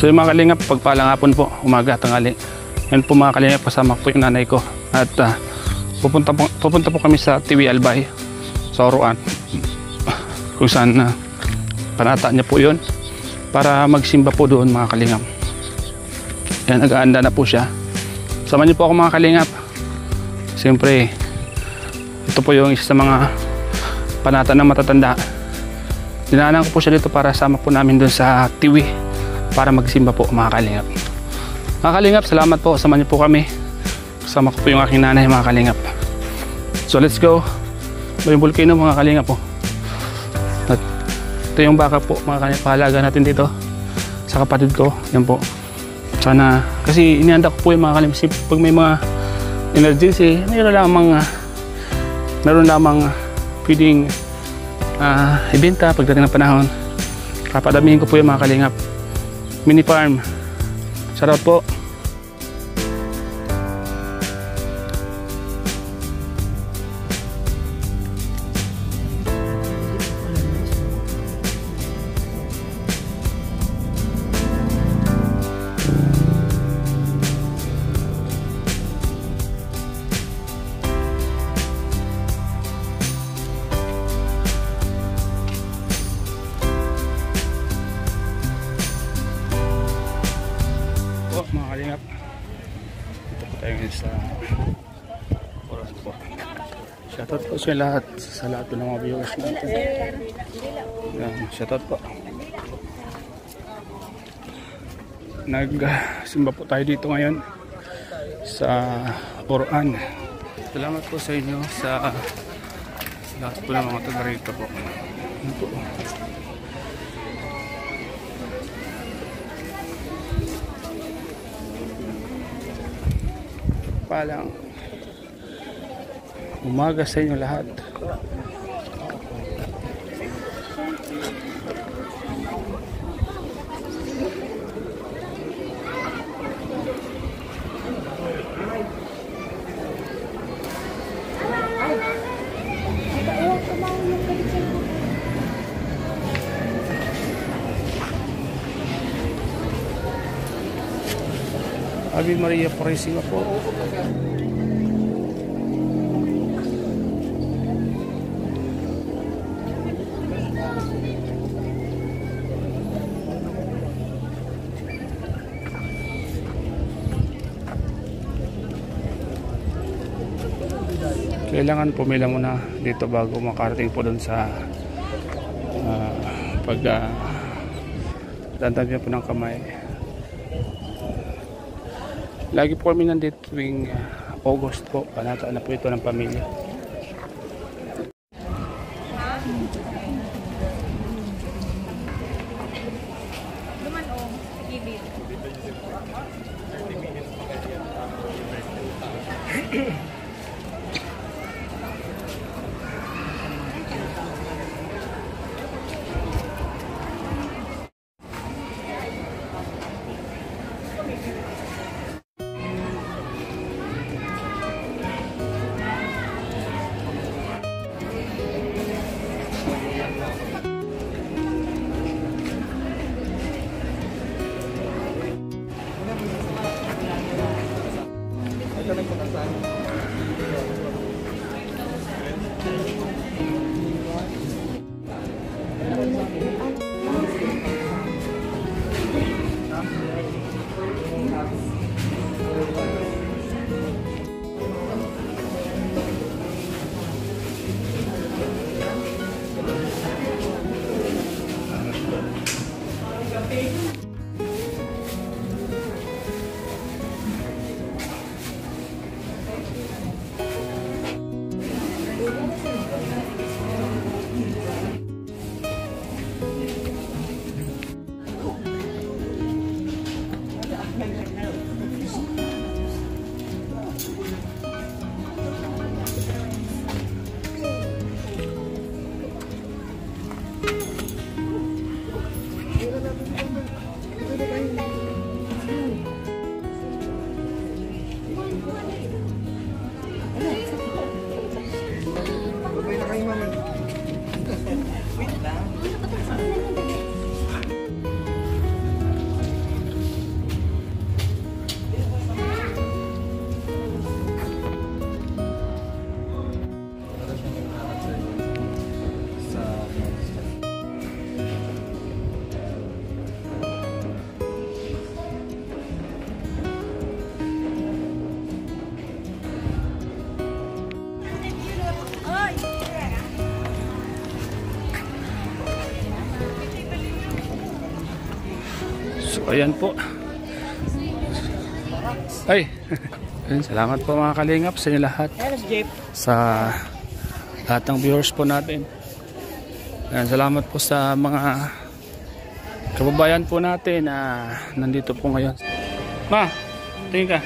So yung mga kalingap, pagpalang hapon po, umaga, tanghali. Yan po mga kalingap, kasama po yung nanay ko. At pupunta po kami sa Tiwi Albay, sa Oroan. Kung saan panata niya po yun. Para magsimba po doon mga kalingap. Yan, nag-aanda na po siya. Samahan niyo po ako mga kalingap. Siyempre, ito po yung isa sa mga panata ng matatanda. Dinaanan ko po siya dito para sama po namin doon sa Tiwi para magsimba po mga kalingap. Mga kalingap, salamat po. Samahan niyo po kami. Kasama ko po yung aking nanay mga kalingap. So let's go. Ito yung volcano mga kalingap po. At ito yung baka po mga kalingap. Pahalaga natin dito sa kapatid ko. Yan po. Sana, kasi inihanda ko po yung mga kalingap. Pag may mga emergency, meron lamang pwedeng ibenta pagdating ng panahon. Papadamihin ko po yung mga kalingap. Mini farm. Shoutout po. Mga kalingap, ito po tayo ngayon sa Oroan po. Shoutout po sa lahat po ng mga viewers natin. Yan, shoutout po. Nagsimba po tayo dito ngayon sa Oroan. Salamat po sa inyo sa lahat po ng mga taga rito po. Yan po. Palang umaga sa inyo lahat. Ave Maria Purísima po. Kailangan pumila muna dito bago makarating po doon sa dantabi po ng kamay. Lagi po kami nandito tuwing August po. Panata na po ito ng pamilya. Ayan po. Ay, ayun, salamat po mga kalingap sa inyo lahat. Sa lahat ng viewers po natin. Ayan, salamat po sa mga kababayan po natin na nandito po ngayon. Ma, tingin ka.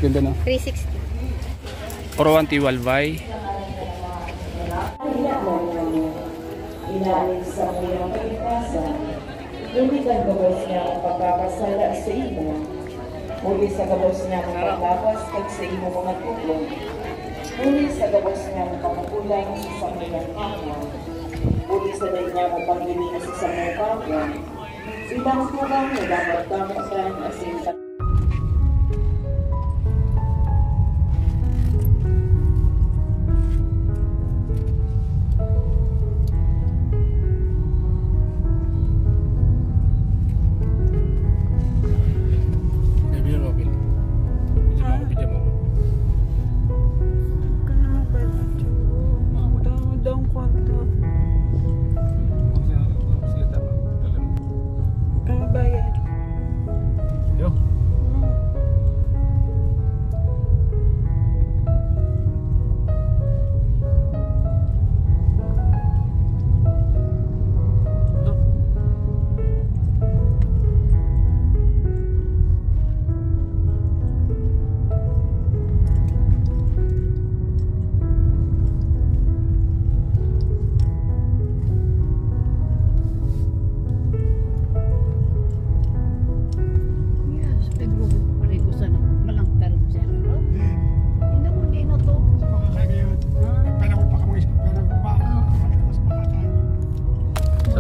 Ganda na. 360. Oroan Tiwalbay. Inalis sa iyong kaligtasan, ngunit ang gabos niya ang pagkakasala sa imo. Muli sa gabos niya ang paglapas kag sa imo mga tublong. Muli sa gabos niya ang pagkulang sa samuyang kapwa. Muli sa day niya ang pangilinis sa samuyang kapwa. Ibang kurang na dapat kamutan asin sa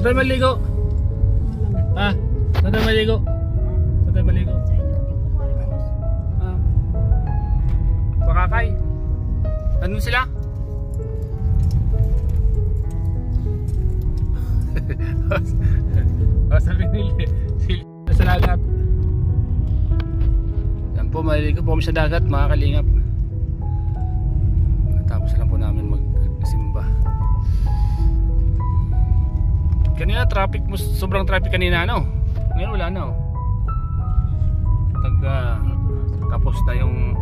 Saan tayo maligo? Ha? Saan tayo maligo? Saan tayo maligo? Pakakay? Ano sila? Sabi nila sila sa dagat. Yan po, maligo po kami sa dagat mga kalingap. Tapos lang po namin magsimba. Kanina traffic, sobrang traffic kanina, no? Ngayon wala na, oh. Tapos na yung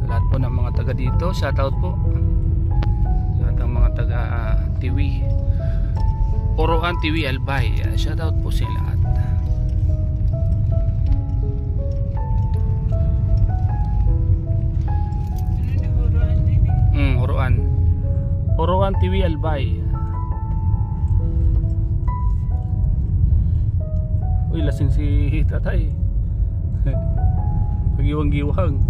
sa lahat po ng mga taga dito, shoutout po sa lahat ng mga taga Tiwi Oroan Tiwi Albay, shoutout po sa lahat. Oroan Tiwi Albay. Uy, lasing si tatay. Pagiwang-giwang.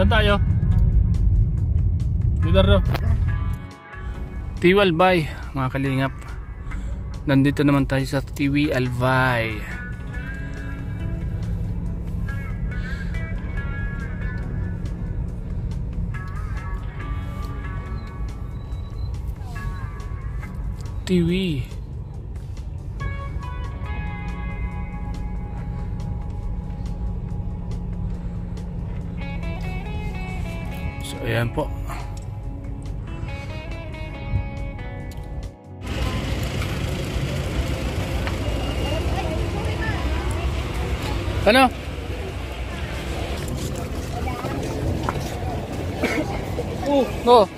Saan tayo? Dito ro. Tiwi Albay, mga kalingap. Nandito naman tayo sa Tiwi Albay. Tiwi. So ayan po. Ano? Oh.